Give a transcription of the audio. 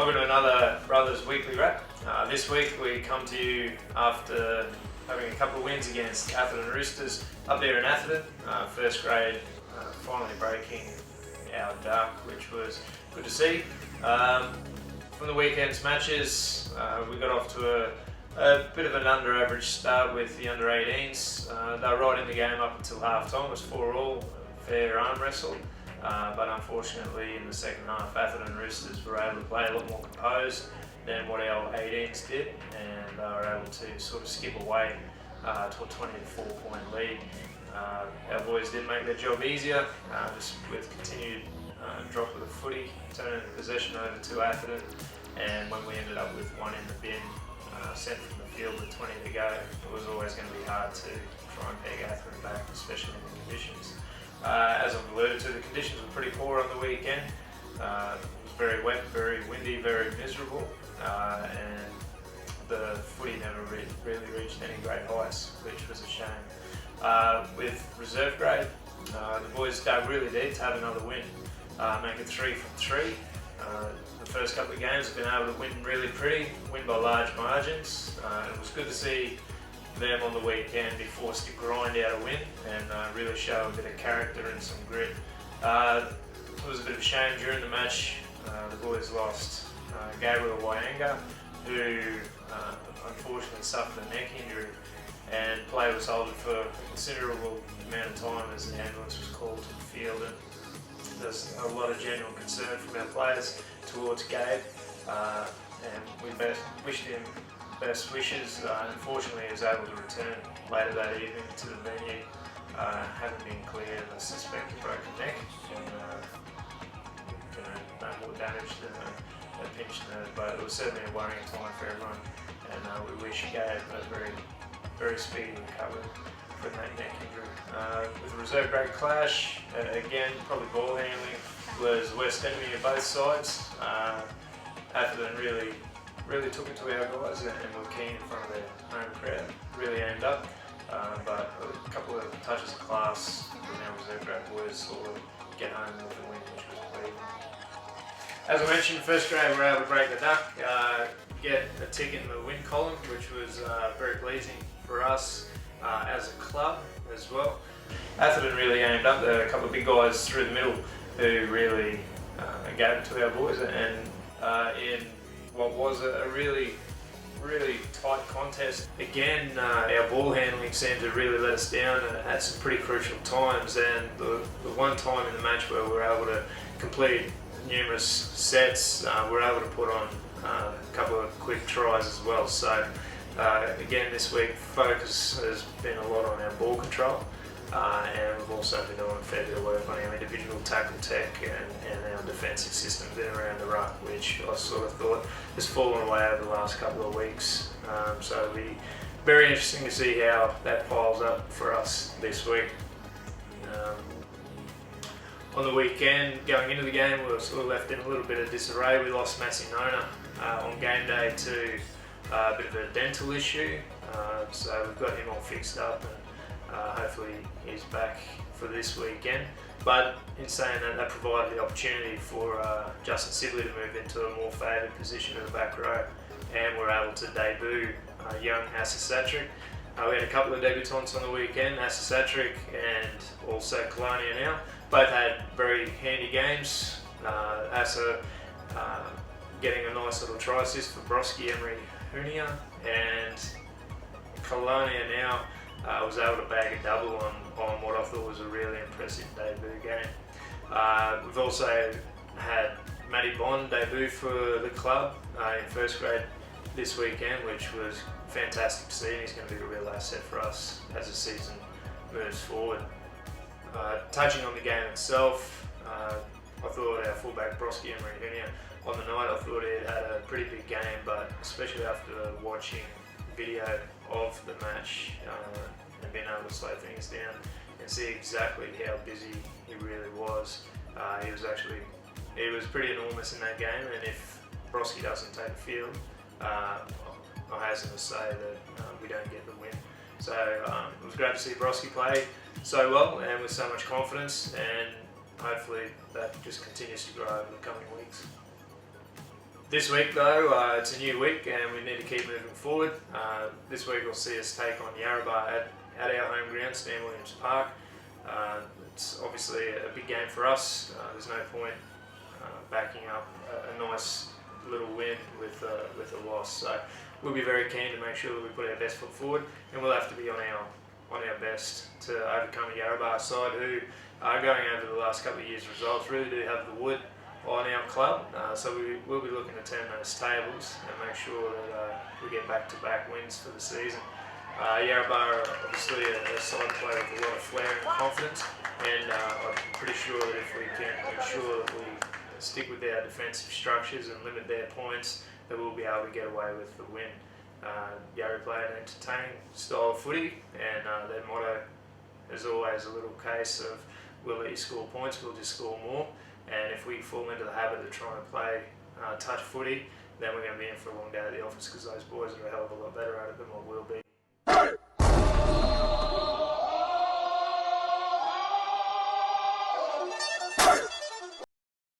Welcome to another Brothers Weekly Wrap. This week we come to you after having a couple of wins against Atherton Roosters up there in Atherton. First grade finally breaking our duck, which was good to see. From the weekend's matches, we got off to a bit of an under-average start with the under-18s. They were right in the game up until half-time. It was 4-4, fair arm wrestle. But unfortunately in the second half, Atherton Roosters were able to play a lot more composed than what our 18s did, and they were able to sort of skip away to a 24 point lead. Our boys did make their job easier, just with continued drop of the footy, turning the possession over to Atherton, and when we ended up with one in the bin, sent from the field with 20 to go, it was always going to be hard to try and peg Atherton back, especially in the conditions. As I've alluded to, the conditions were pretty poor on the weekend. It was very wet, very windy, very miserable, and the footy never really reached any great heights, which was a shame. With reserve grade, the boys dug really deep to have another win, make it 3 from 3. The first couple of games have been able to win really pretty, win by large margins. It was good to see them on the weekend be forced to grind out a win and really show a bit of character and some grit. It was a bit of a shame during the match. The boys lost Gabriel Waianga, who unfortunately suffered a neck injury, and play was halted for a considerable amount of time as the ambulance was called to the field. And there's a lot of genuine concern from our players towards Gabe, and we wished him best wishes. Unfortunately, he was able to return later that evening to the venue, having been cleared of a suspected broken neck, and no more damage than a pinched nerve. But it was certainly a worrying time for everyone, and we wish Gabe a very speedy recovery from that neck injury. With the reserve grade clash, again, probably ball handling was the worst enemy of both sides. Atherton really took it to our guys and were keen in front of their home crowd, really aimed up, but a couple of touches of class from our reserve grade boys sort of get home with the win, which was pleasing. As I mentioned, first grade were able to break the duck, get a tick in the win column, which was very pleasing for us as a club as well. Atherton really aimed up. There were a couple of big guys through the middle who really gave it to our boys, and in what was a really tight contest. Again, our ball handling seemed to really let us down at some pretty crucial times, and the one time in the match where we were able to complete numerous sets, we were able to put on a couple of quick tries as well. So again, this week focus has been a lot on our ball control, and we've also been doing a fair bit of work on our individual tackle tech and our defensive systems in around the ruck, which I sort of thought has fallen away over the last couple of weeks. So it'll be very interesting to see how that piles up for us this week. On the weekend, going into the game, we were sort of left in a little bit of disarray. We lost Massinona on game day to a bit of a dental issue, so we've got him all fixed up, and hopefully he's back for this weekend. But in saying that, that provided the opportunity for Justin Sibley to move into a more favoured position in the back row, and we're able to debut young Asa. We had a couple of debutants on the weekend, Asa and also Colonia now. Both had very handy games. Asa getting a nice little try assist for Broski Emery Hunia, and Colonia now was able to bag a double on what I thought was a really impressive debut game. We've also had Matty Bond debut for the club in first grade this weekend, which was fantastic to see, and he's going to be a real asset for us as the season moves forward. Touching on the game itself, I thought our fullback Broski Emery Hunia on the night, I thought he had a pretty big game, but especially after watching video of the match and being able to slow things down and see exactly how busy he really was. He was pretty enormous in that game, and if Broski doesn't take the field, I hasten to say that we don't get the win. So it was great to see Broski play so well and with so much confidence, and hopefully that just continues to grow over the coming weeks. This week though, it's a new week and we need to keep moving forward. This week will see us take on Yarrabah at our home ground, Stan Williams Park. It's obviously a big game for us. There's no point backing up a nice little win with a loss. So we'll be very keen to make sure that we put our best foot forward, and we'll have to be on our best to overcome a Yarrabah side who are going over the last couple of years' results. Really do have the wood on our club, so we will be looking to turn those tables and make sure that we get back-to-back wins for the season. Yarrabah are obviously a side player with a lot of flair and confidence, and I'm pretty sure that if we can ensure that we stick with our defensive structures and limit their points, that we'll be able to get away with the win. Yarra play an entertaining style of footy, and their motto is always a little case of we'll let you score points, we'll just score more. And if we fall into the habit of trying to play touch footy, then we're going to be in for a long day at the office, because those boys are a hell of a lot better at it than what we'll be.